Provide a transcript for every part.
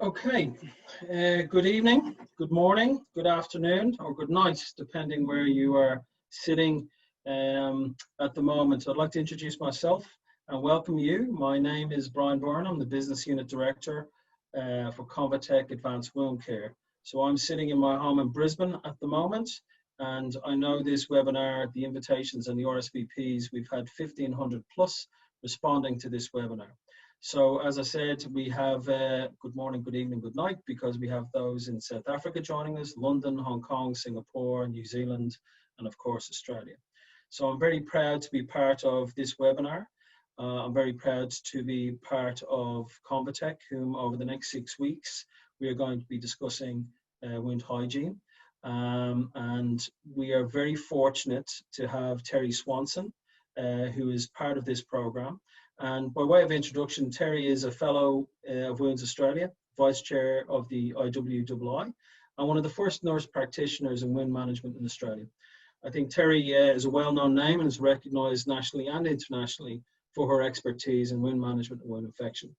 Okay, good evening, good morning, good afternoon, or good night, depending where you are sitting at the moment. I'd like to introduce myself and welcome you. My name is Brian Byrne. I'm the Business Unit Director for ConvaTec Advanced Wound Care. So I'm sitting in my home in Brisbane at the moment, and I know this webinar, the invitations and the RSVPs, we've had 1,500 plus responding to this webinar. So as I said, we have good morning, good evening, good night, because we have those in South Africa joining us, London, Hong Kong, Singapore, New Zealand, and of course, Australia. So I'm very proud to be part of this webinar. I'm very proud to be part of ConvaTec, whom over the next 6 weeks, we are going to be discussing wound hygiene. And we are very fortunate to have Terry Swanson, who is part of this program. And by way of introduction, Terry is a fellow of Wounds Australia, vice chair of the IWII, and one of the first nurse practitioners in wound management in Australia. I think Terry is a well-known name and is recognised nationally and internationally for her expertise in wound management and wound infection.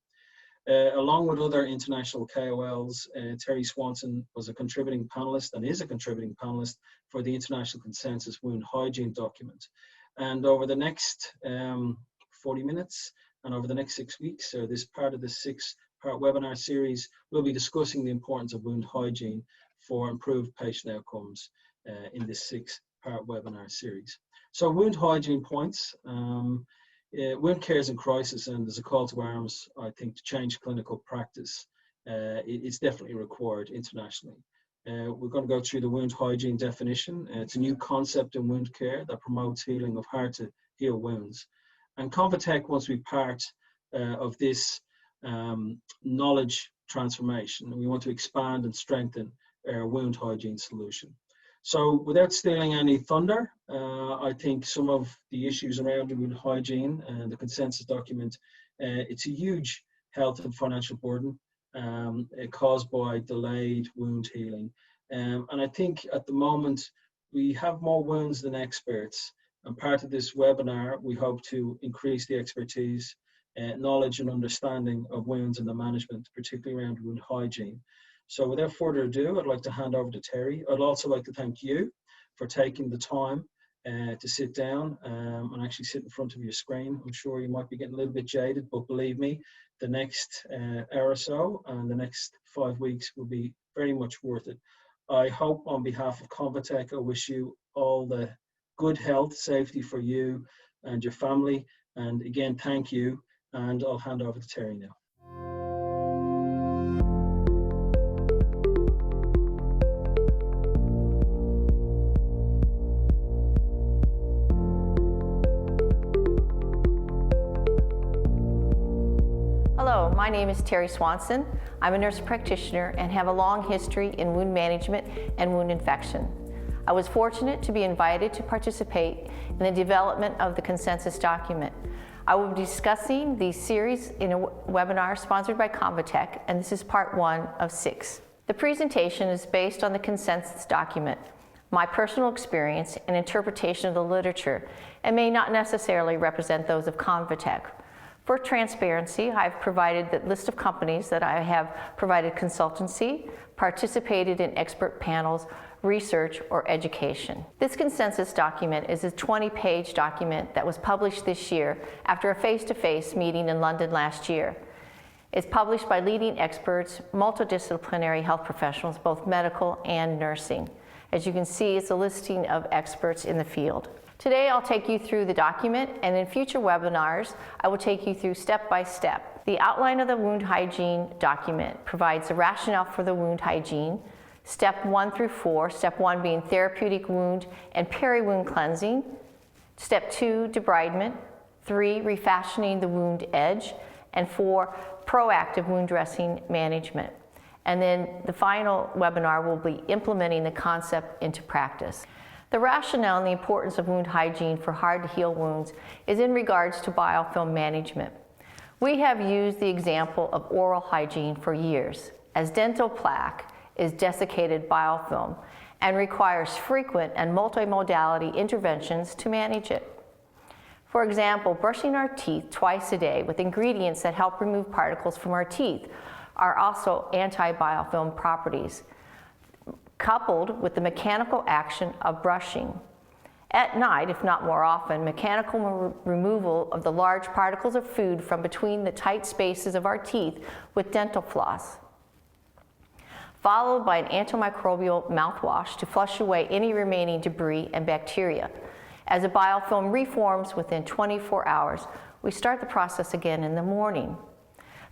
Along with other international KOLs, Terry Swanson was a contributing panellist and is a contributing panellist for the International Consensus Wound Hygiene document. And over the next 40 minutes and over the next 6 weeks, so this part of the 6-part webinar series, we'll be discussing the importance of wound hygiene for improved patient outcomes in this 6-part webinar series. So wound hygiene points. Wound care is in crisis, and there's a call to arms, I think, to change clinical practice. It's definitely required internationally. We're going to go through the wound hygiene definition. It's a new concept in wound care that promotes healing of hard to heal wounds. And ConvaTec wants to be part of this knowledge transformation. And we want to expand and strengthen our wound hygiene solution. So without stealing any thunder, I think some of the issues around wound hygiene and the consensus document, it's a huge health and financial burden caused by delayed wound healing. And I think at the moment, we have more wounds than experts. And part of this webinar, we hope to increase the expertise, knowledge and understanding of wounds and the management, particularly around wound hygiene. So without further ado, I'd like to hand over to Terry. I'd also like to thank you for taking the time to sit down and actually sit in front of your screen. I'm sure you might be getting a little bit jaded, but believe me, the next hour or so and the next 5 weeks will be very much worth it. I hope on behalf of ConvaTec, I wish you all the good health, safety for you and your family. And again, thank you. And I'll hand over to Terry now. Hello, my name is Terry Swanson. I'm a nurse practitioner and have a long history in wound management and wound infection. I was fortunate to be invited to participate in the development of the consensus document. I will be discussing the series in a webinar sponsored by ConvaTec, and this is part 1 of 6. The presentation is based on the consensus document, my personal experience and interpretation of the literature, and may not necessarily represent those of ConvaTec. For transparency, I've provided the list of companies that I have provided consultancy, participated in expert panels, research, or education. This consensus document is a 20-page document that was published this year after a face-to-face meeting in London last year. It's published by leading experts, multidisciplinary health professionals, both medical and nursing. As you can see, it's a listing of experts in the field. Today, I'll take you through the document, and in future webinars, I will take you through step by step. The outline of the wound hygiene document provides a rationale for the wound hygiene, step 1 through 4, step 1 being therapeutic wound and peri-wound cleansing, step 2, debridement, 3, refashioning the wound edge, and 4, proactive wound dressing management. And then the final webinar will be implementing the concept into practice. The rationale and the importance of wound hygiene for hard-to-heal wounds is in regards to biofilm management. We have used the example of oral hygiene for years, as dental plaque is desiccated biofilm and requires frequent and multimodality interventions to manage it. For example, brushing our teeth twice a day with ingredients that help remove particles from our teeth are also anti-biofilm properties, coupled with the mechanical action of brushing. At night, if not more often, mechanical removal of the large particles of food from between the tight spaces of our teeth with dental floss, followed by an antimicrobial mouthwash to flush away any remaining debris and bacteria. As the biofilm reforms within 24 hours, we start the process again in the morning.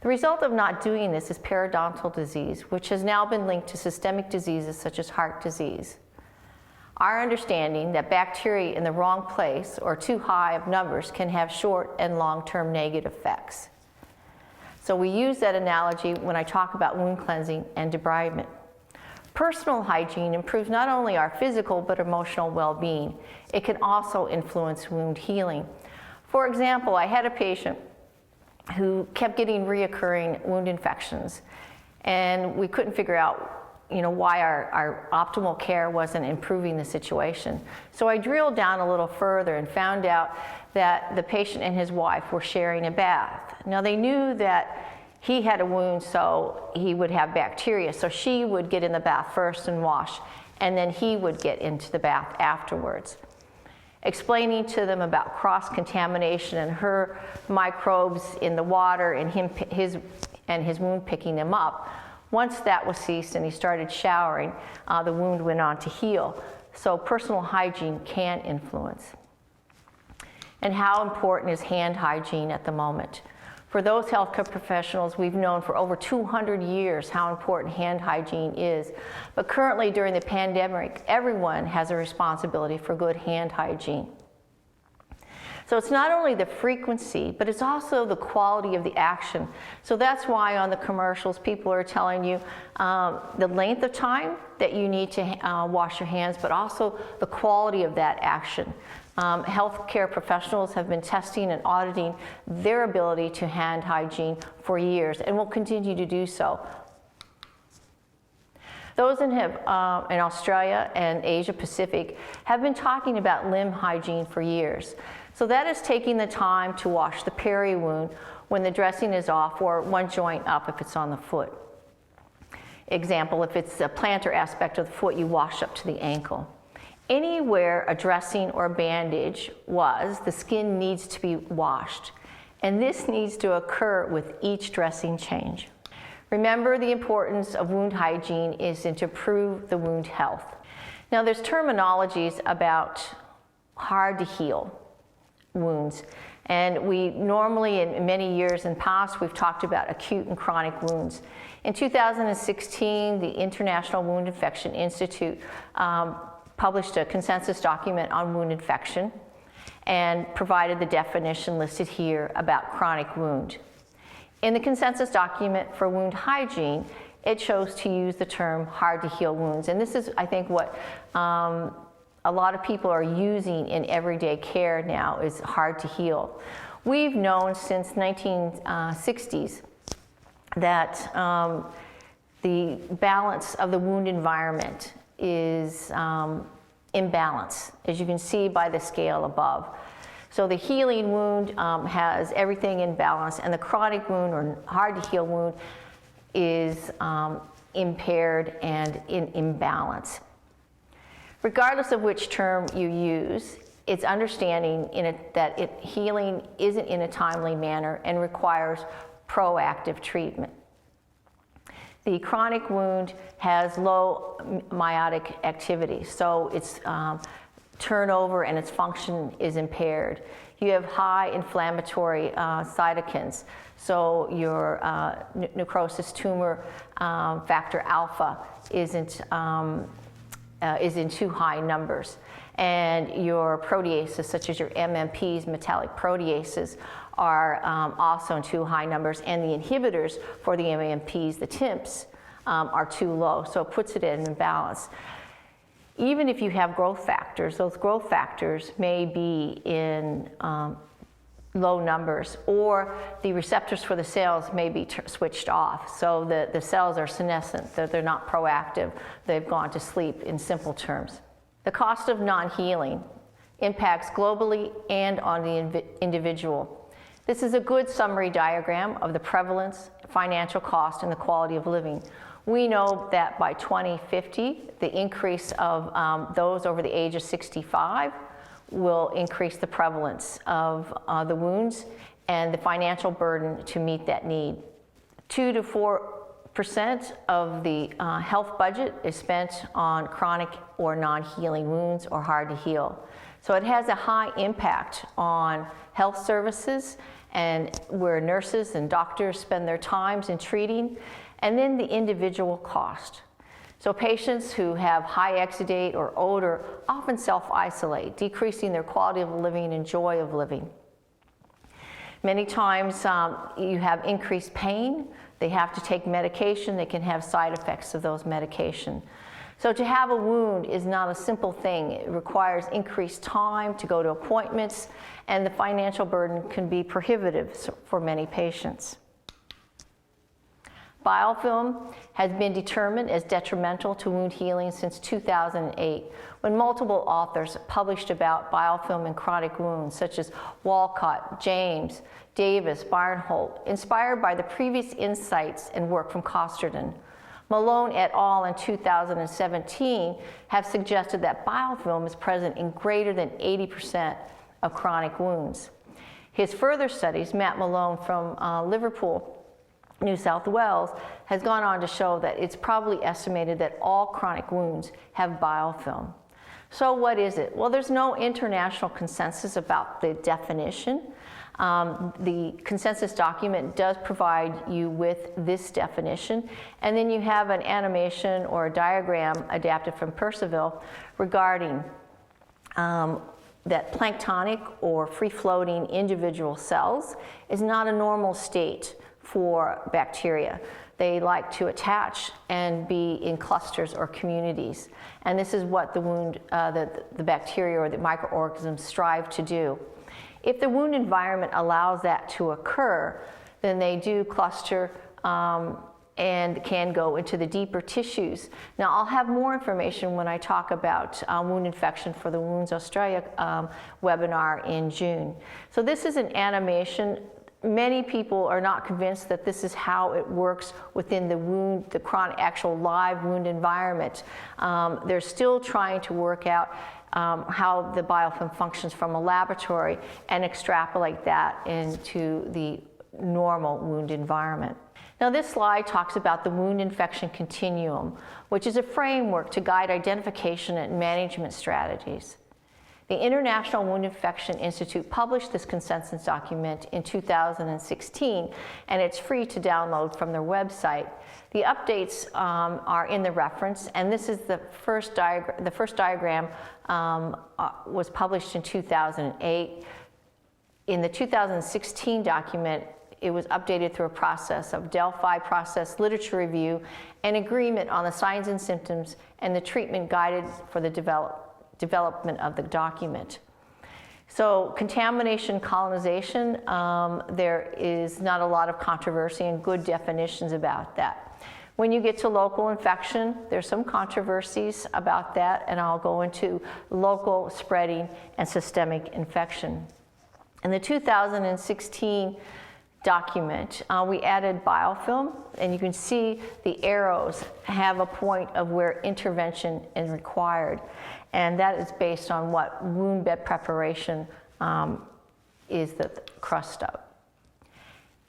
The result of not doing this is periodontal disease, which has now been linked to systemic diseases such as heart disease. Our understanding that bacteria in the wrong place or too high of numbers can have short and long-term negative effects. So we use that analogy when I talk about wound cleansing and debridement. Personal hygiene improves not only our physical but emotional well-being. It can also influence wound healing. For example, I had a patient who kept getting reoccurring wound infections, and we couldn't figure out why our optimal care wasn't improving the situation. So I drilled down a little further and found out that the patient and his wife were sharing a bath. Now they knew that he had a wound, so he would have bacteria. So she would get in the bath first and wash, and then he would get into the bath afterwards. Explaining to them about cross-contamination and her microbes in the water and his wound picking them up. Once that was ceased and he started showering, the wound went on to heal. So personal hygiene can influence. And how important is hand hygiene at the moment? For those healthcare professionals, we've known for over 200 years how important hand hygiene is. But currently during the pandemic, everyone has a responsibility for good hand hygiene. So it's not only the frequency, but it's also the quality of the action. So that's why on the commercials, people are telling you the length of time that you need to wash your hands, but also the quality of that action. Healthcare professionals have been testing and auditing their ability to hand hygiene for years and will continue to do so. Those in Australia and Asia Pacific have been talking about limb hygiene for years. So that is taking the time to wash the peri wound when the dressing is off or one joint up if it's on the foot. Example, if it's a plantar aspect of the foot, you wash up to the ankle. Anywhere a dressing or bandage was, the skin needs to be washed. And this needs to occur with each dressing change. Remember, the importance of wound hygiene is to improve the wound health. Now there's terminologies about hard to heal wounds. And we normally, in many years in past, we've talked about acute and chronic wounds. In 2016, the International Wound Infection Institute published a consensus document on wound infection and provided the definition listed here about chronic wound. In the consensus document for wound hygiene, it chose to use the term hard to heal wounds. And this is, I think, what a lot of people are using in everyday care now is hard to heal. We've known since 1960s that the balance of the wound environment is imbalance, as you can see by the scale above. So the healing wound has everything in balance, and the chronic wound or hard to heal wound is impaired and in imbalance. Regardless of which term you use, it's understanding that healing isn't in a timely manner and requires proactive treatment. The chronic wound has low meiotic activity, so its turnover and its function is impaired. You have high inflammatory cytokines, so your necrosis tumor factor alpha is in too high numbers. And your proteases, such as your MMPs, metallic proteases, are also in too high numbers, and the inhibitors for the MMPs, the TIMPs, are too low, so it puts it in imbalance. Even if you have growth factors, those growth factors may be in low numbers, or the receptors for the cells may be switched off. So the cells are senescent, they're not proactive, they've gone to sleep in simple terms. The cost of non-healing impacts globally and on the individual. This is a good summary diagram of the prevalence, financial cost, and the quality of living. We know that by 2050, the increase of those over the age of 65 will increase the prevalence of the wounds and the financial burden to meet that need. 2 to 4% of the health budget is spent on chronic or non-healing wounds or hard to heal. So it has a high impact on health services and where nurses and doctors spend their times in treating, and then the individual cost. So patients who have high exudate or odor often self-isolate, decreasing their quality of living and joy of living. Many times you have increased pain. They have to take medication. They can have side effects of those medications. So to have a wound is not a simple thing. It requires increased time to go to appointments, and the financial burden can be prohibitive for many patients. Biofilm has been determined as detrimental to wound healing since 2008, when multiple authors published about biofilm in chronic wounds, such as Walcott, James, Davis, Barnholt, inspired by the previous insights and work from Costerton. Malone et al. In 2017 have suggested that biofilm is present in greater than 80% of chronic wounds. His further studies, Matt Malone from Liverpool, New South Wales, has gone on to show that it's probably estimated that all chronic wounds have biofilm. So what is it? Well, there's no international consensus about the definition. The consensus document does provide you with this definition, and then you have an animation or a diagram adapted from Percival regarding that planktonic or free-floating individual cells is not a normal state for bacteria. They like to attach and be in clusters or communities, and this is what the wound, the bacteria or the microorganisms strive to do. If the wound environment allows that to occur, then they do cluster and can go into the deeper tissues. Now, I'll have more information when I talk about wound infection for the Wounds Australia webinar in June. So this is an animation. Many people are not convinced that this is how it works within the wound, the chronic, actual live wound environment. They're still trying to work out how the biofilm functions from a laboratory and extrapolate that into the normal wound environment. Now, this slide talks about the wound infection continuum, which is a framework to guide identification and management strategies. The International Wound Infection Institute published this consensus document in 2016, and it's free to download from their website. The updates are in the reference, and this is the first diagram. The first diagram was published in 2008. In the 2016 document, it was updated through a process of Delphi process, literature review, and agreement on the signs and symptoms and the treatment guided for the development of the document. So contamination, colonization, there is not a lot of controversy and good definitions about that. When you get to local infection, there's some controversies about that, and I'll go into local spreading and systemic infection. In the 2016 document, we added biofilm, and you can see the arrows have a point of where intervention is required, and that is based on what wound bed preparation is the crust of.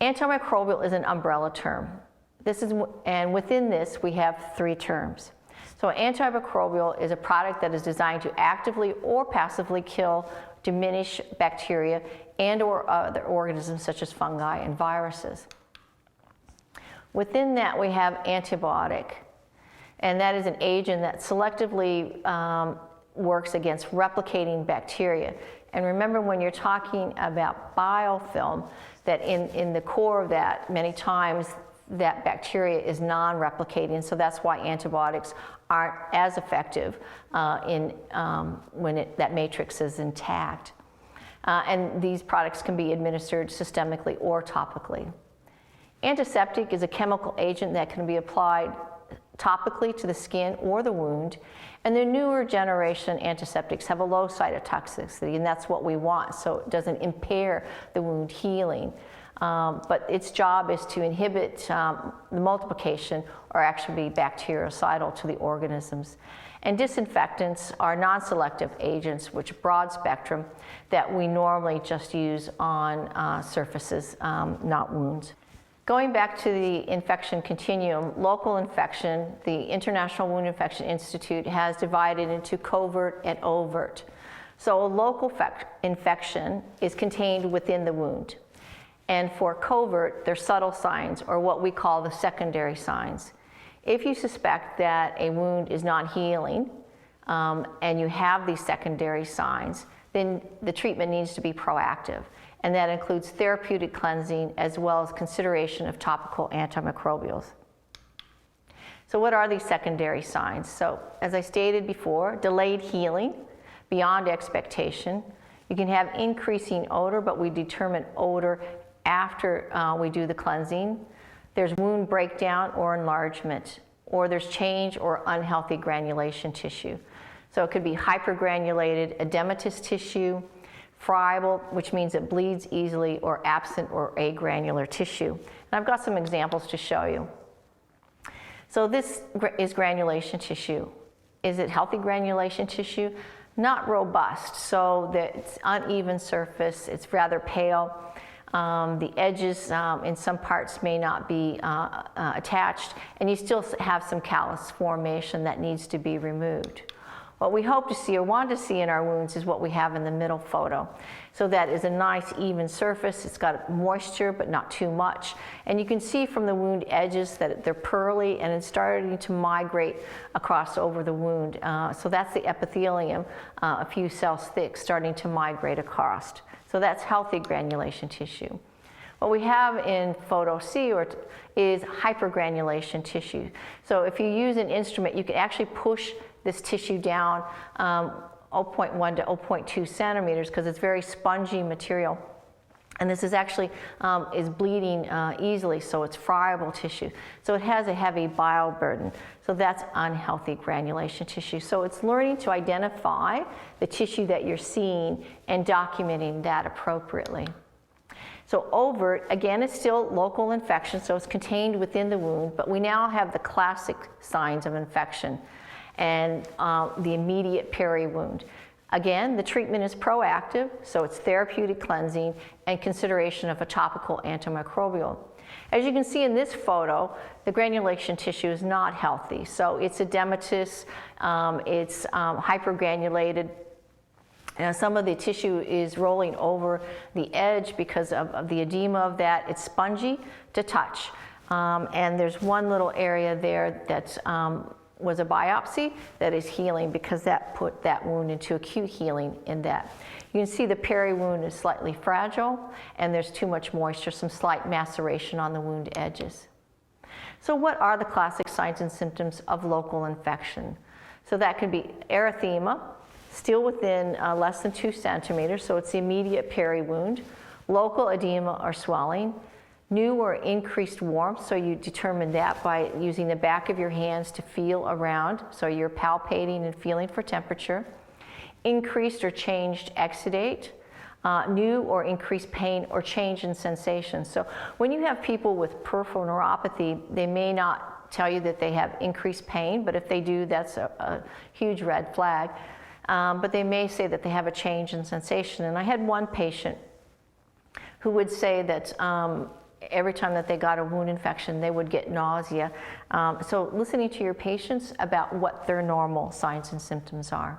Antimicrobial is an umbrella term. And within this, we have 3 terms. So antimicrobial is a product that is designed to actively or passively kill, diminish bacteria and or other organisms such as fungi and viruses. Within that, we have antibiotic, and that is an agent that selectively works against replicating bacteria. And remember, when you're talking about biofilm, that in the core of that, many times that bacteria is non-replicating, so that's why antibiotics aren't as effective when that matrix is intact. And these products can be administered systemically or topically. Antiseptic is a chemical agent that can be applied topically to the skin or the wound. And the newer generation antiseptics have a low cytotoxicity, and that's what we want, so it doesn't impair the wound healing. But its job is to inhibit the multiplication or actually be bactericidal to the organisms. And disinfectants are non-selective agents, which are broad spectrum, that we normally just use on surfaces, not wounds. Going back to the infection continuum, local infection, the International Wound Infection Institute has divided into covert and overt. So a local infection is contained within the wound. And for covert, they're subtle signs, or what we call the secondary signs. If you suspect that a wound is not healing, and you have these secondary signs, then the treatment needs to be proactive. And that includes therapeutic cleansing as well as consideration of topical antimicrobials. So what are these secondary signs? So as I stated before, delayed healing beyond expectation. You can have increasing odor, but we determine odor after we do the cleansing. There's wound breakdown or enlargement, or there's change or unhealthy granulation tissue. So it could be hypergranulated edematous tissue, friable, which means it bleeds easily, or absent or agranular tissue. And I've got some examples to show you. So this is granulation tissue. Is it healthy granulation tissue? Not robust, so it's uneven surface, it's rather pale. The edges in some parts may not be attached, and you still have some callus formation that needs to be removed. What we hope to see or want to see in our wounds is what we have in the middle photo. So that is a nice even surface. It's got moisture, but not too much. And you can see from the wound edges that they're pearly and it's starting to migrate across over the wound. So that's the epithelium, a few cells thick, starting to migrate across. So that's healthy granulation tissue. What we have in photo C is hypergranulation tissue. So if you use an instrument, you can actually push this tissue down 0.1 to 0.2 centimeters because it's very spongy material. And this is actually is bleeding easily, so it's friable tissue. So it has a heavy bile burden. So that's unhealthy granulation tissue. So it's learning to identify the tissue that you're seeing and documenting that appropriately. So overt, again, it's still local infection, so it's contained within the wound, but we now have the classic signs of infection and the immediate peri-wound. Again, the treatment is proactive, so it's therapeutic cleansing and consideration of a topical antimicrobial. As you can see in this photo, the granulation tissue is not healthy. So it's edematous, it's hypergranulated. Some of the tissue is rolling over the edge because of the edema of that. It's spongy to touch. And there's one little area there that's was a biopsy that is healing because that put that wound into acute healing in that. You can see the peri-wound is slightly fragile and there's too much moisture, some slight maceration on the wound edges. So what are the classic signs and symptoms of local infection? So that could be erythema, still within less than 2 centimeters, so it's the immediate peri-wound, local edema or swelling, new or increased warmth, so you determine that by using the back of your hands to feel around, so you're palpating and feeling for temperature, increased or changed exudate, new or increased pain or change in sensation. So when you have people with peripheral neuropathy, they may not tell you that they have increased pain, but if they do, that's a huge red flag. But they may say that they have a change in sensation. And I had one patient who would say that every time that they got a wound infection, they would get nausea. So listening to your patients about what their normal signs and symptoms are.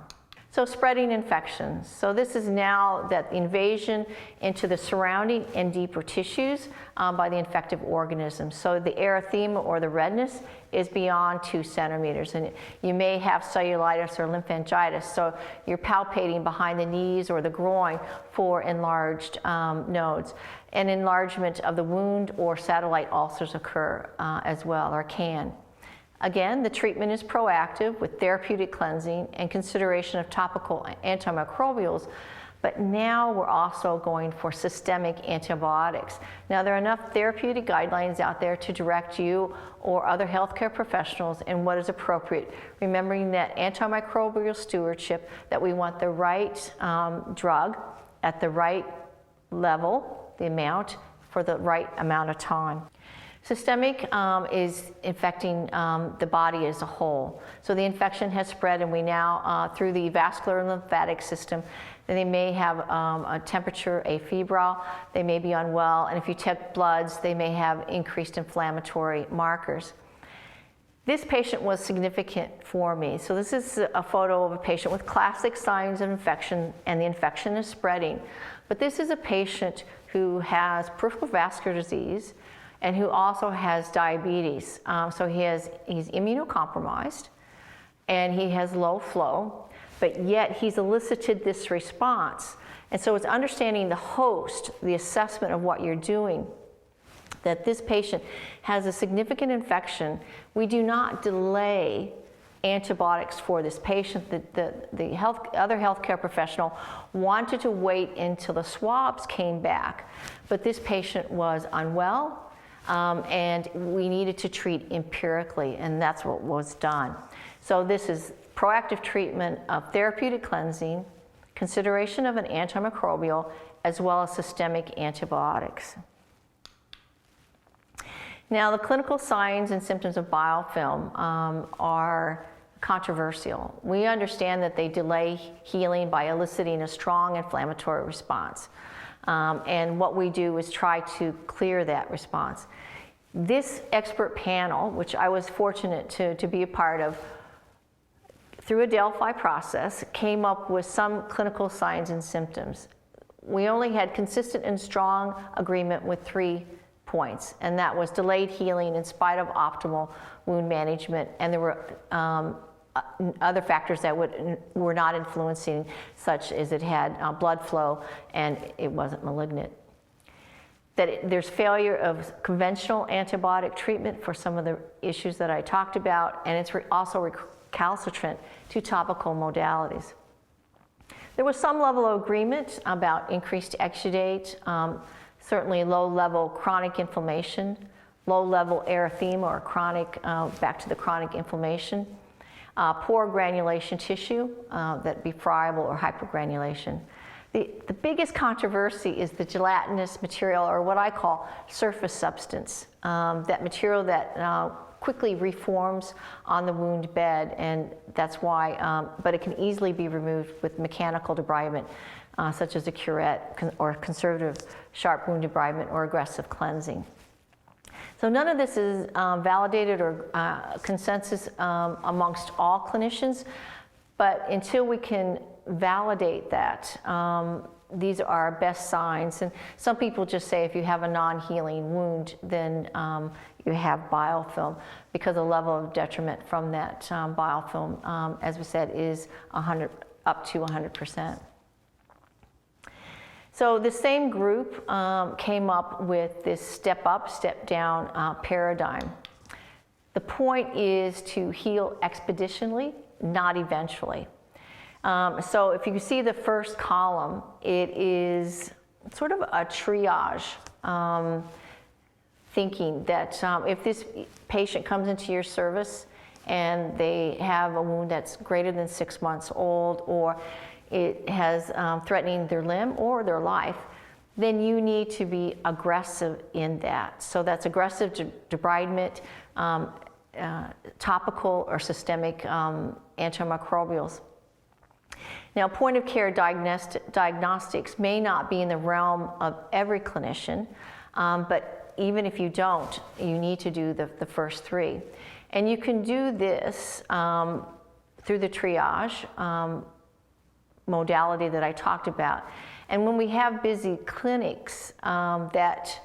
So spreading infections. So this is now that invasion into the surrounding and deeper tissues by the infective organisms. So the erythema or the redness is beyond 2 centimeters, and you may have cellulitis or lymphangitis. So you're palpating behind the knees or the groin for enlarged nodes. And enlargement of the wound or satellite ulcers occur as well, or can. Again, the treatment is proactive with therapeutic cleansing and consideration of topical antimicrobials, But now we're also going for systemic antibiotics. Now, there are enough therapeutic guidelines out there to direct you or other healthcare professionals in what is appropriate, remembering that antimicrobial stewardship, that we want the right drug at the right level, the amount, for the right amount of time. Systemic is infecting the body as a whole. So the infection has spread, and we now, through the vascular and lymphatic system, they may have a temperature, afebrile, they may be unwell, and if you check bloods, they may have increased inflammatory markers. This patient was significant for me. So this is a photo of a patient with classic signs of infection, and the infection is spreading. But this is a patient who has peripheral vascular disease and who also has diabetes. So he's immunocompromised, and he has low flow, but yet he's elicited this response. And so it's understanding the host, the assessment of what you're doing, that this patient has a significant infection. We do not delay antibiotics for this patient. The other healthcare professional wanted to wait until the swabs came back, but this patient was unwell, and we needed to treat empirically, and that's what was done. So this is proactive treatment of therapeutic cleansing, consideration of an antimicrobial, as well as systemic antibiotics. Now, the clinical signs and symptoms of biofilm are controversial. We understand that they delay healing by eliciting a strong inflammatory response. And what we do is try to clear that response. This expert panel, which I was fortunate to be a part of, through a Delphi process, came up with some clinical signs and symptoms. We only had consistent and strong agreement with 3 points, and that was delayed healing in spite of optimal wound management, and there were other factors that were not influencing, such as it had blood flow and it wasn't malignant. That there's failure of conventional antibiotic treatment for some of the issues that I talked about, and it's also recalcitrant to topical modalities. There was some level of agreement about increased exudate, certainly low-level chronic inflammation, low-level erythema or chronic, back to the chronic inflammation, poor granulation tissue, that be friable or hypergranulation. The biggest controversy is the gelatinous material, or what I call surface substance, that material that quickly reforms on the wound bed, and that's why, but it can easily be removed with mechanical debridement, such as a curette or conservative sharp wound debridement or aggressive cleansing. So none of this is validated or consensus amongst all clinicians, but until we can validate that, these are our best signs. And some people just say if you have a non-healing wound, then you have biofilm, because the level of detriment from that biofilm, as we said, is up to 100%. So the same group came up with this step-up, step-down paradigm. The point is to heal expeditionally, not eventually. So if you see the first column, it is sort of a triage thinking that if this patient comes into your service and they have a wound that's greater than 6 months old, or it has threatening their limb or their life, then you need to be aggressive in that. So that's aggressive debridement, topical or systemic antimicrobials. Now, point of care diagnostics may not be in the realm of every clinician, but even if you don't, you need to do the first 3. And you can do this through the triage modality that I talked about. And when we have busy clinics that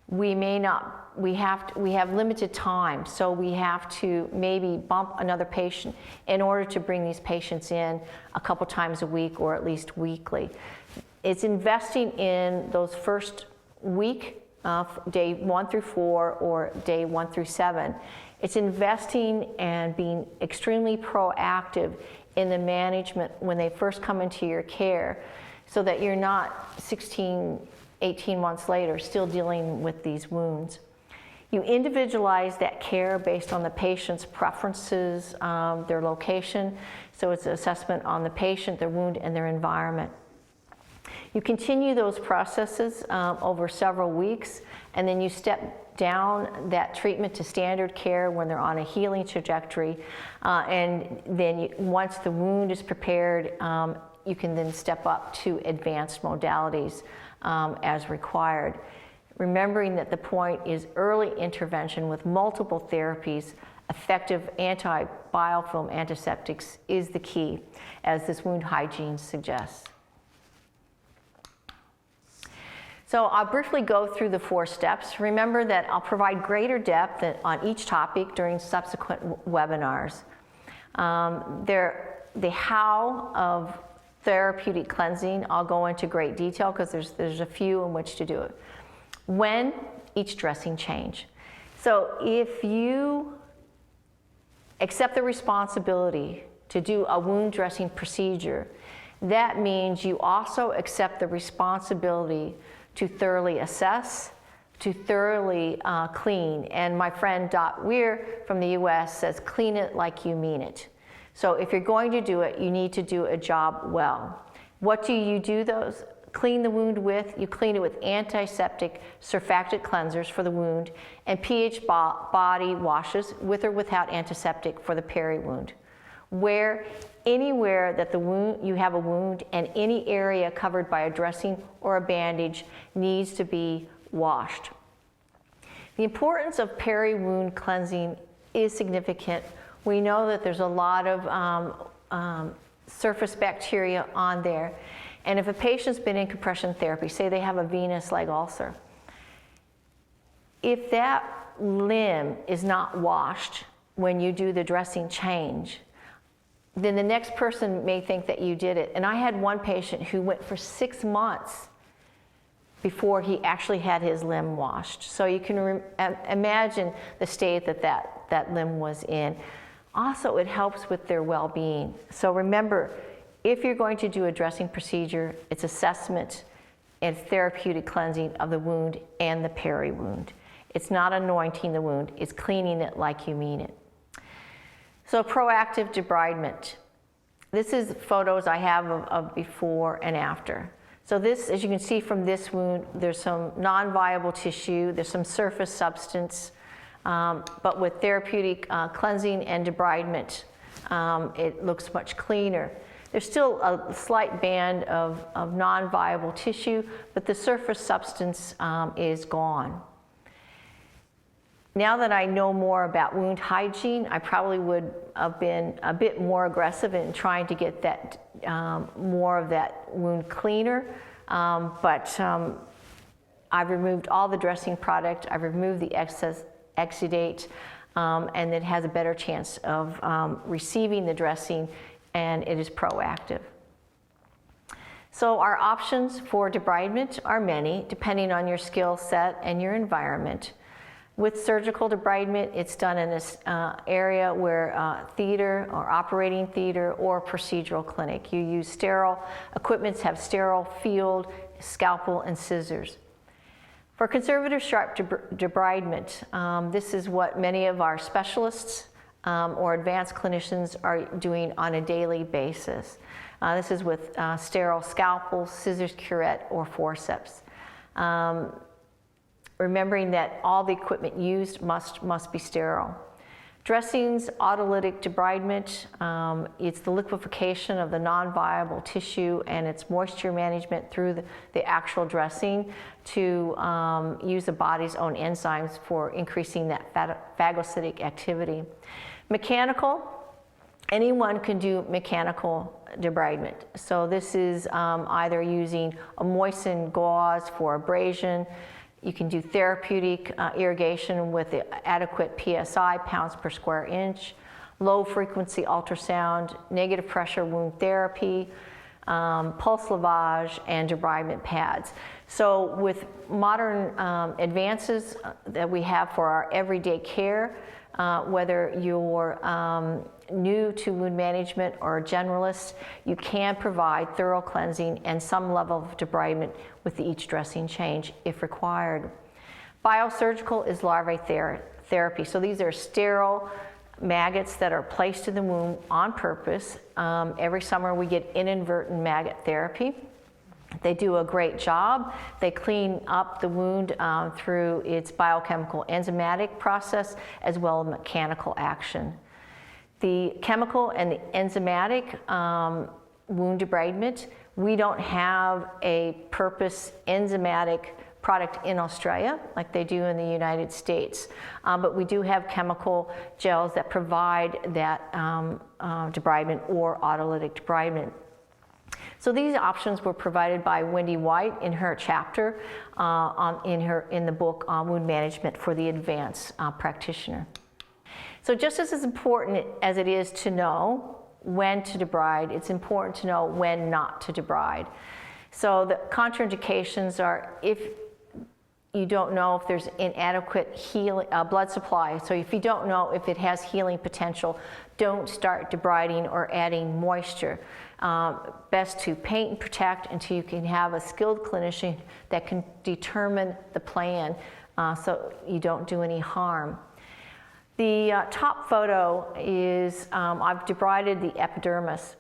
we have limited time, so we have to maybe bump another patient in order to bring these patients in a couple times a week or at least weekly. It's investing in those first week, day 1 through 4 or day 1 through 7. It's investing and being extremely proactive in the management when they first come into your care, so that you're not 16, 18 months later still dealing with these wounds. You individualize that care based on the patient's preferences, their location. So it's an assessment on the patient, their wound, and their environment. You continue those processes over several weeks, and then you step down that treatment to standard care when they're on a healing trajectory. And then once the wound is prepared, you can then step up to advanced modalities as required. Remembering that the point is early intervention with multiple therapies, effective anti-biofilm antiseptics is the key, as this wound hygiene suggests. So I'll briefly go through the 4 steps. Remember that I'll provide greater depth on each topic during subsequent webinars. The how of therapeutic cleansing, I'll go into great detail because there's a few in which to do it. When, each dressing change. So if you accept the responsibility to do a wound dressing procedure, that means you also accept the responsibility to thoroughly assess, to thoroughly clean. And my friend Dot Weir from the US says, clean it like you mean it. So if you're going to do it, you need to do a job well. What do you do those? Clean the wound with, you clean it with antiseptic surfactant cleansers for the wound and pH body washes with or without antiseptic for the peri-wound. Anywhere that the wound, you have a wound and any area covered by a dressing or a bandage needs to be washed. The importance of peri-wound cleansing is significant. We know that there's a lot of surface bacteria on there. And if a patient's been in compression therapy, say they have a venous leg ulcer, if that limb is not washed when you do the dressing change, then the next person may think that you did it. And I had one patient who went for 6 months before he actually had his limb washed. So you can imagine the state that limb was in. Also, it helps with their well-being. So remember, if you're going to do a dressing procedure, it's assessment and therapeutic cleansing of the wound and the peri-wound. It's not anointing the wound, it's cleaning it like you mean it. So proactive debridement. This is photos I have of before and after. So this, as you can see from this wound, there's some non-viable tissue, there's some surface substance, but with therapeutic cleansing and debridement, it looks much cleaner. There's still a slight band of non-viable tissue, but the surface substance is gone. Now that I know more about wound hygiene, I probably would have been a bit more aggressive in trying to get that more of that wound cleaner, but I've removed all the dressing product, I've removed the excess exudate, and it has a better chance of receiving the dressing, and it is proactive. So our options for debridement are many, depending on your skill set and your environment. With surgical debridement, it's done in this area where theater or operating theater or procedural clinic. You use sterile equipment, have sterile field, scalpel, and scissors. For conservative sharp debridement, this is what many of our specialists or advanced clinicians are doing on a daily basis. This is with sterile scalpels, scissors, curette, or forceps. Remembering that all the equipment used must be sterile. Dressings, autolytic debridement, it's the liquefaction of the non-viable tissue and its moisture management through the actual dressing to use the body's own enzymes for increasing that phagocytic activity. Mechanical, anyone can do mechanical debridement. So this is either using a moistened gauze for abrasion. You can do therapeutic irrigation with the adequate PSI, pounds per square inch, low frequency ultrasound, negative pressure wound therapy, pulse lavage, and debridement pads. So with modern advances that we have for our everyday care, whether you're new to wound management or a generalist, you can provide thorough cleansing and some level of debridement with each dressing change if required. Biosurgical is larvae therapy. So these are sterile maggots that are placed in the wound on purpose. Every summer we get inadvertent maggot therapy. They do a great job. They clean up the wound through its biochemical enzymatic process as well as mechanical action. The chemical and the enzymatic wound debridement, we don't have a purpose enzymatic product in Australia like they do in the United States. But we do have chemical gels that provide that debridement or autolytic debridement. So these options were provided by Wendy White in her chapter in the book Wound Management for the Advanced Practitioner. So just as important as it is to know when to debride, it's important to know when not to debride. So the contraindications are if you don't know if there's inadequate healing, blood supply. So if you don't know if it has healing potential, don't start debriding or adding moisture. Best to paint and protect until you can have a skilled clinician that can determine the plan so you don't do any harm. The top photo is, I've debrided the epidermis.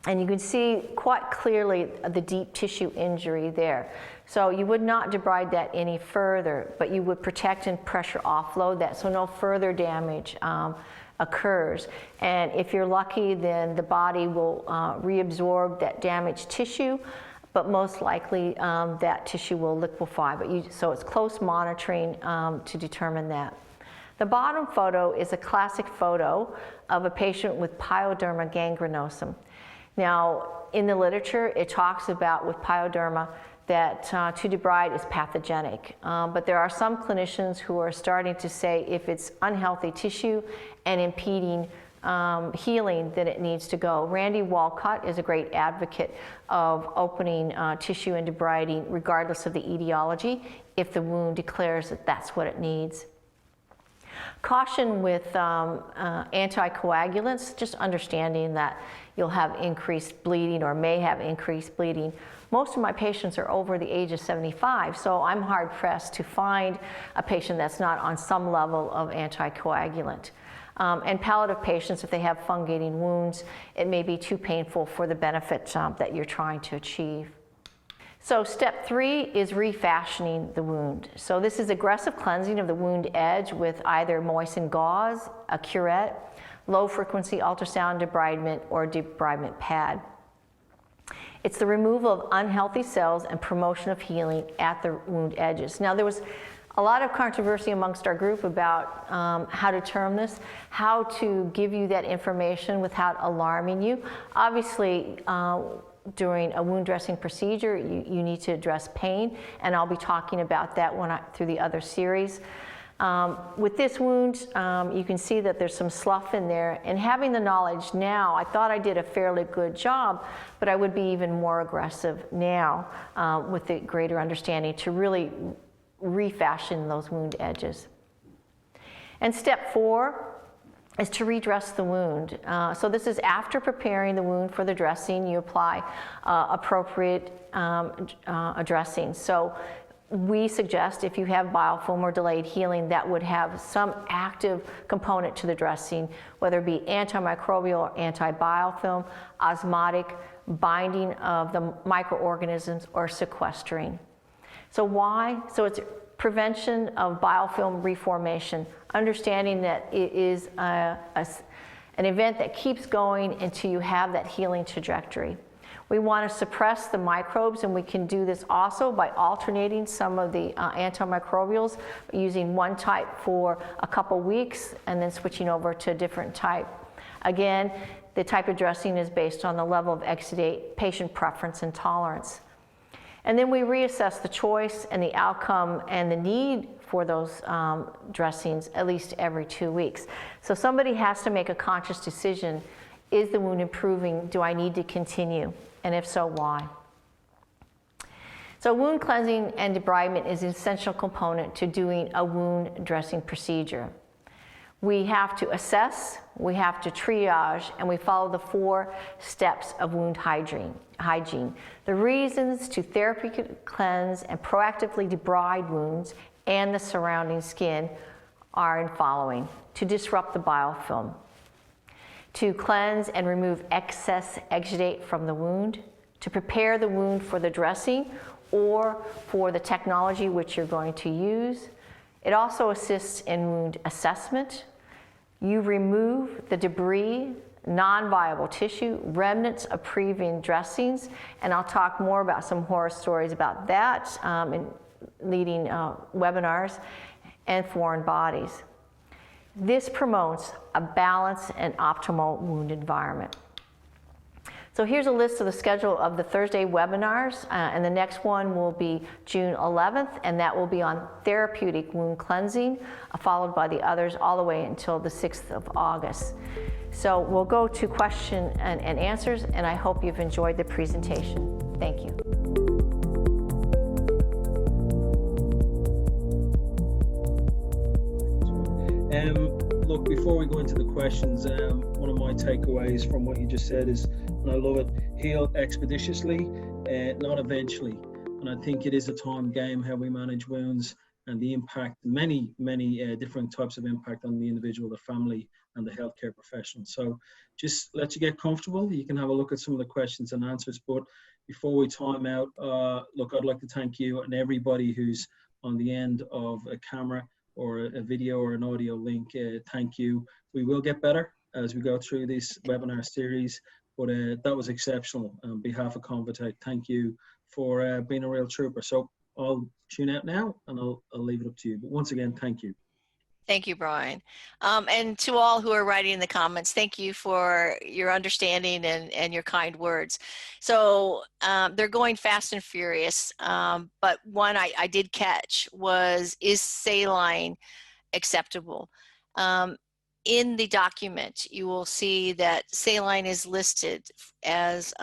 And you can see quite clearly the deep tissue injury there. So you would not debride that any further, but you would protect and pressure offload that so no further damage occurs. And if you're lucky, then the body will reabsorb that damaged tissue, but most likely that tissue will liquefy. So it's close monitoring to determine that. The bottom photo is a classic photo of a patient with pyoderma gangrenosum. Now, in the literature, it talks about with pyoderma that to debride is pathogenic. But there are some clinicians who are starting to say if it's unhealthy tissue and impeding healing, then it needs to go. Randy Walcott is a great advocate of opening tissue and debriding regardless of the etiology if the wound declares that that's what it needs. Caution with anticoagulants, just understanding that you'll have increased bleeding or may have increased bleeding. Most of my patients are over the age of 75, so I'm hard pressed to find a patient that's not on some level of anticoagulant. And palliative patients, if they have fungating wounds, it may be too painful for the benefit that you're trying to achieve. So step 3 is refashioning the wound. So this is aggressive cleansing of the wound edge with either moistened gauze, a curette, low frequency ultrasound debridement, or debridement pad. It's the removal of unhealthy cells and promotion of healing at the wound edges. Now there was a lot of controversy amongst our group about how to term this, how to give you that information without alarming you. Obviously, during a wound dressing procedure, you need to address pain, and I'll be talking about that through the other series. With this wound, you can see that there's some slough in there, and having the knowledge now, I thought I did a fairly good job, but I would be even more aggressive now with the greater understanding to really refashion those wound edges. And step 4 is to redress the wound. So this is after preparing the wound for the dressing, you apply appropriate dressing. So we suggest if you have biofilm or delayed healing that would have some active component to the dressing, whether it be antimicrobial or anti-biofilm, osmotic, binding of the microorganisms, or sequestering. So why? So it's prevention of biofilm reformation, understanding that it is an event that keeps going until you have that healing trajectory. We want to suppress the microbes, and we can do this also by alternating some of the antimicrobials, using one type for a couple weeks and then switching over to a different type. Again, the type of dressing is based on the level of exudate, patient preference, and tolerance. And then we reassess the choice and the outcome and the need for those dressings at least every 2 weeks. So somebody has to make a conscious decision. Is the wound improving? Do I need to continue? And if so, why? So wound cleansing and debridement is an essential component to doing a wound dressing procedure. We have to assess, we have to triage, and we follow the 4 steps of wound hygiene. The reasons to therapeutically cleanse and proactively debride wounds and the surrounding skin are in following: to disrupt the biofilm, to cleanse and remove excess exudate from the wound, to prepare the wound for the dressing or for the technology which you're going to use. It also assists in wound assessment. You remove the debris, non-viable tissue, remnants of previous dressings, and I'll talk more about some horror stories about that in leading webinars, and foreign bodies. This promotes a balanced and optimal wound environment. So here's a list of the schedule of the Thursday webinars, and the next one will be June 11th, and that will be on therapeutic wound cleansing, followed by the others all the way until the 6th of August. So we'll go to question and answers, and I hope you've enjoyed the presentation. Thank you. Look, before we go into the questions, one of my takeaways from what you just said is, and I love it, heal expeditiously, not eventually. And I think it is a time game how we manage wounds and the impact, many different types of impact on the individual, the family, and the healthcare professional. So just let you get comfortable. You can have a look at some of the questions and answers. But before we time out, look, I'd like to thank you and everybody who's on the end of a camera or a video or an audio link. Thank you. We will get better as we go through this webinar series, but that was exceptional. On behalf of ConvaTec, thank you for being a real trooper. So I'll tune out now and I'll leave it up to you. But once again, thank you. Thank you, Brian. And to all who are writing in the comments, thank you for your understanding and your kind words. So they're going fast and furious, but one I did catch was, is saline acceptable? In the document, you will see that saline is listed as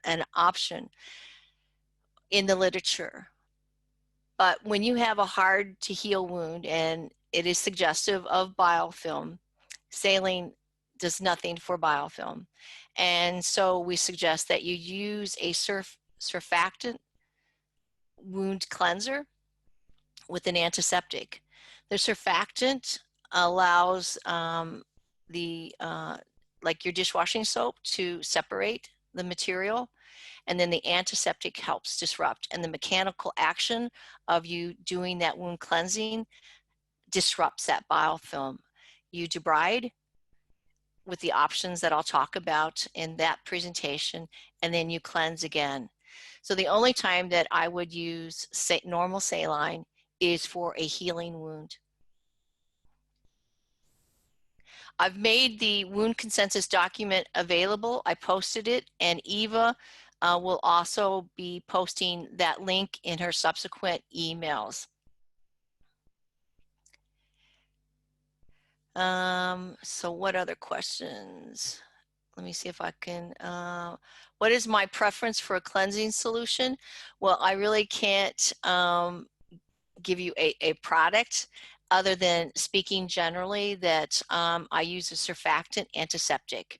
an option in the literature. But when you have a hard to heal wound and it is suggestive of biofilm, saline does nothing for biofilm. And so we suggest that you use a surfactant wound cleanser with an antiseptic. The surfactant allows like your dishwashing soap to separate the material, and then the antiseptic helps disrupt. And the mechanical action of you doing that wound cleansing disrupts that biofilm. You debride with the options that I'll talk about in that presentation, and then you cleanse again. So the only time that I would use normal saline is for a healing wound. I've made the wound consensus document available. I posted it, and Eva will also be posting that link in her subsequent emails. So what other questions? Let me see if I can, what is my preference for a cleansing solution? Well, I really can't give you a product other than speaking generally that I use a surfactant antiseptic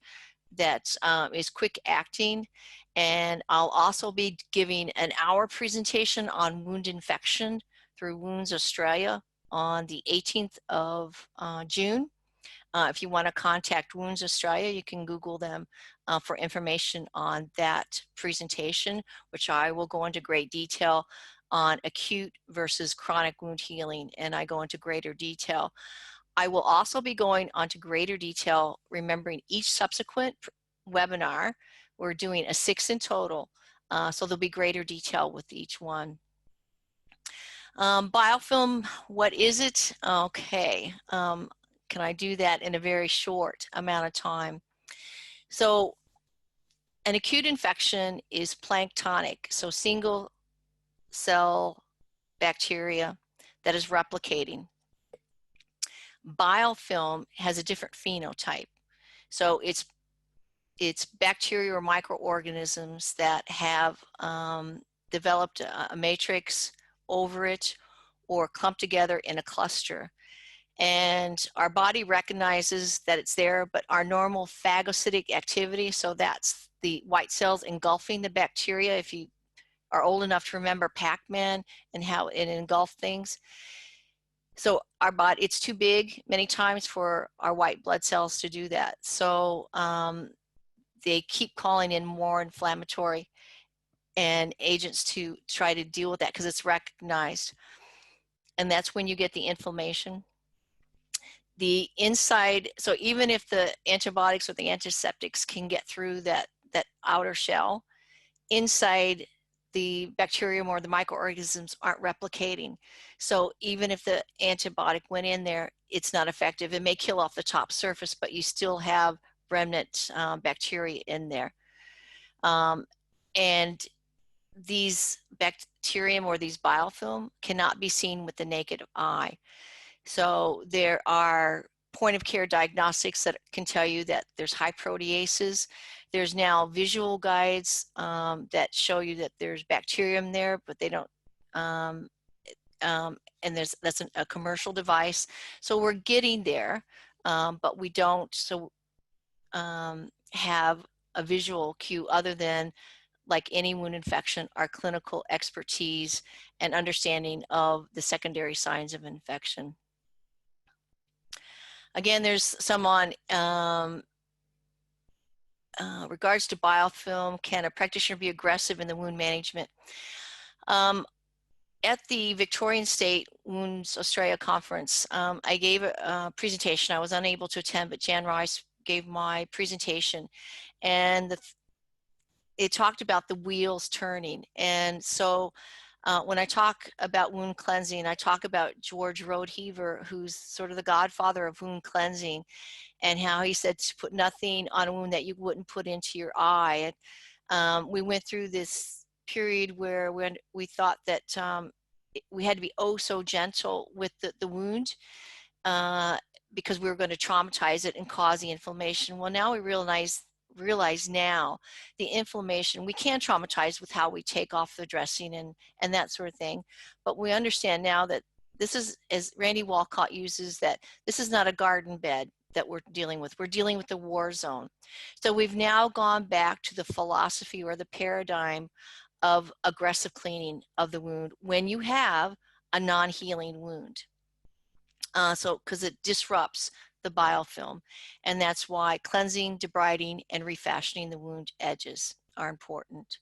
that is quick acting. And I'll also be giving an hour presentation on wound infection through Wounds Australia on the 18th of June. If you want to contact Wounds Australia, you can Google them for information on that presentation, which I will go into great detail on acute versus chronic wound healing, and I go into greater detail. I will also be going onto greater detail, remembering each subsequent webinar. We're doing 6 in total, so there'll be greater detail with each one. Biofilm, what is it? Okay, can I do that in a very short amount of time? So an acute infection is planktonic, so single cell bacteria that is replicating. Biofilm has a different phenotype. So it's bacteria or microorganisms that have developed a matrix over it or clumped together in a cluster. and our body recognizes that it's there, but our normal phagocytic activity, so that's the white cells engulfing the bacteria, if you are old enough to remember Pac-Man and how it engulfed things. So our body, it's too big many times for our white blood cells to do that. So they keep calling in more inflammatory and agents to try to deal with that because it's recognized. And that's when you get the inflammation. The inside, so even if the antibiotics or the antiseptics can get through that outer shell, inside the bacterium or the microorganisms aren't replicating. So even if the antibiotic went in there, it's not effective. It may kill off the top surface, but you still have remnant bacteria in there. And these bacterium or these biofilm cannot be seen with the naked eye. So there are point of care diagnostics that can tell you that there's high proteases. There's now visual guides that show you that there's bacterium there, but they don't, and that's a commercial device. So we're getting there, but we don't have a visual cue other than, like any wound infection, our clinical expertise and understanding of the secondary signs of infection. Again, there's some on regards to biofilm. Can a practitioner be aggressive in the wound management? At the Victorian State Wounds Australia Conference, I gave a presentation. I was unable to attend, but Jan Rice gave my presentation, and it talked about the wheels turning. And so when I talk about wound cleansing, I talk about George Rodeheaver, who's sort of the godfather of wound cleansing, and how he said to put nothing on a wound that you wouldn't put into your eye. And we went through this period where when we thought that we had to be oh so gentle with the wound because we were going to traumatize it and cause the inflammation. Well, now we realize now the inflammation, we can traumatize with how we take off the dressing and that sort of thing. But we understand now that this is, as Randy Walcott uses, that this is not a garden bed that we're dealing with. We're dealing with the war zone. So we've now gone back to the philosophy or the paradigm of aggressive cleaning of the wound when you have a non-healing wound. Because it disrupts the biofilm, and that's why cleansing, debriding, and refashioning the wound edges are important.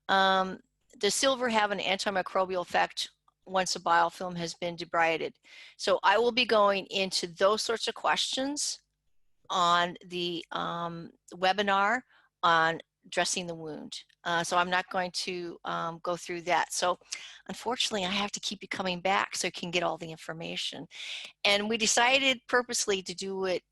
Does silver have an antimicrobial effect once a biofilm has been debrided? So I will be going into those sorts of questions on the webinar on dressing the wound. So I'm not going to go through that. So unfortunately, I have to keep you coming back so you can get all the information. And we decided purposely to do it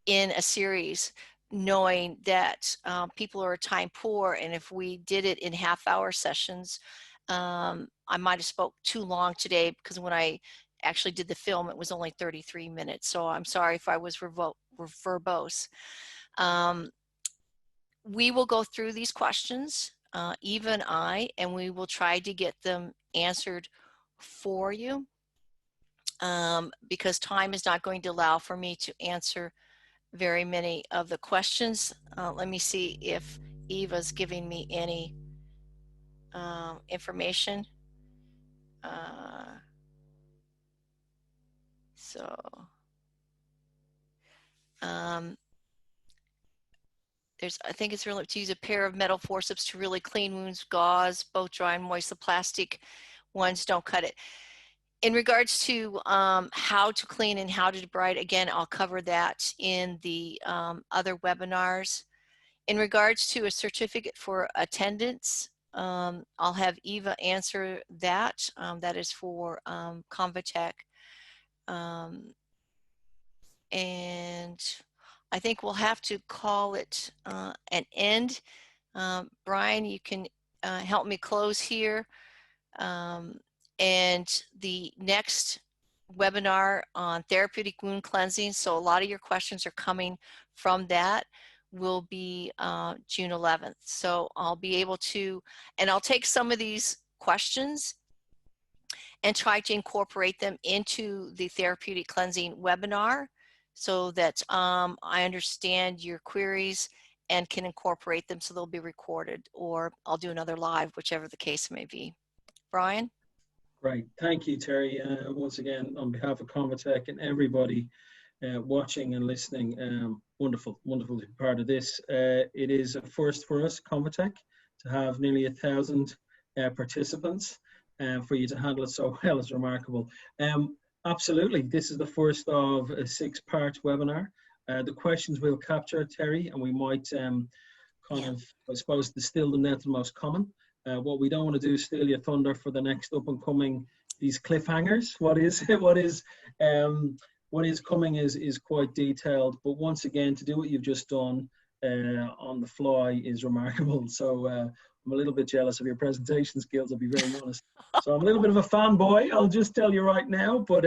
in a series, knowing that people are time poor, and if we did it in half-hour sessions, I might have spoke too long today, because when I actually did the film, it was only 33 minutes. So I'm sorry if I was verbose. We will go through these questions, Eva and I, and we will try to get them answered for you, because time is not going to allow for me to answer very many of the questions. Let me see if Eva's giving me any information. I think it's really to use a pair of metal forceps to really clean wounds, gauze, both dry and moist. The plastic ones don't cut it. In regards to how to clean and how to debride, again, I'll cover that in the other webinars. In regards to a certificate for attendance, I'll have Eva answer that. That is for ConvaTec. And I think we'll have to call it an end. Brian, you can help me close here. And the next webinar on therapeutic wound cleansing, so a lot of your questions are coming from that, will be June 11th. So I'll be able to, and I'll take some of these questions and try to incorporate them into the therapeutic cleansing webinar so that I understand your queries and can incorporate them so they'll be recorded, or I'll do another live, whichever the case may be. Brian? Great. Thank you, Terry. Once again, on behalf of ConvaTec and everybody watching and listening, wonderful to be part of this. It is a first for us, ConvaTec, to have nearly 1,000 participants, and for you to handle it so well is remarkable. Absolutely, this is the first of a 6-part webinar. The questions we'll capture, Terry, and we might I suppose, distill them down to the most common. What we don't want to do is steal your thunder for the next up and coming, these cliffhangers. What is coming is quite detailed, but once again, to do what you've just done on the fly is remarkable. So I'm a little bit jealous of your presentation skills, I'll be very honest. So I'm a little bit of a fanboy, I'll just tell you right now, but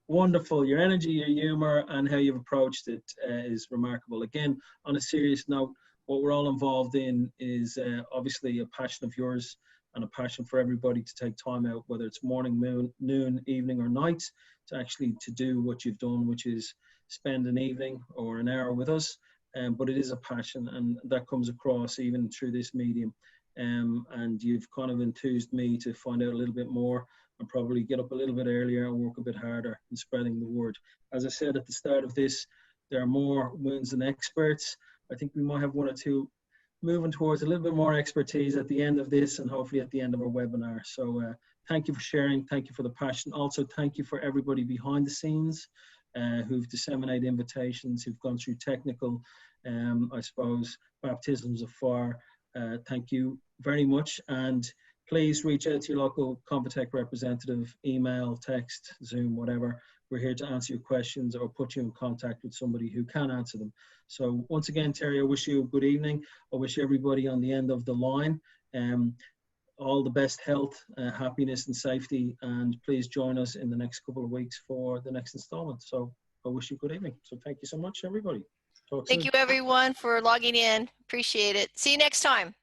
wonderful. Your energy, your humor, and how you've approached it is remarkable. Again, on a serious note, what we're all involved in is obviously a passion of yours and a passion for everybody to take time out, whether it's morning, noon, evening, or night, to do what you've done, which is spend an evening or an hour with us. But it is a passion, and that comes across even through this medium. And you've kind of enthused me to find out a little bit more and probably get up a little bit earlier and work a bit harder in spreading the word. As I said at the start of this, there are more wounds than experts. I think we might have one or two moving towards a little bit more expertise at the end of this, and hopefully at the end of our webinar. So thank you for sharing. Thank you for the passion. Also, thank you for everybody behind the scenes who've disseminated invitations, who've gone through technical, I suppose, baptisms of fire. Thank you very much. And please reach out to your local ConvaTec representative, email, text, Zoom, whatever. We're here to answer your questions or put you in contact with somebody who can answer them. So once again, Terry, I wish you a good evening. I wish everybody on the end of the line all the best health, happiness and safety. And please join us in the next couple of weeks for the next installment. So I wish you a good evening. So thank you so much, everybody. Thank you, everyone, for logging in. Appreciate it. See you next time.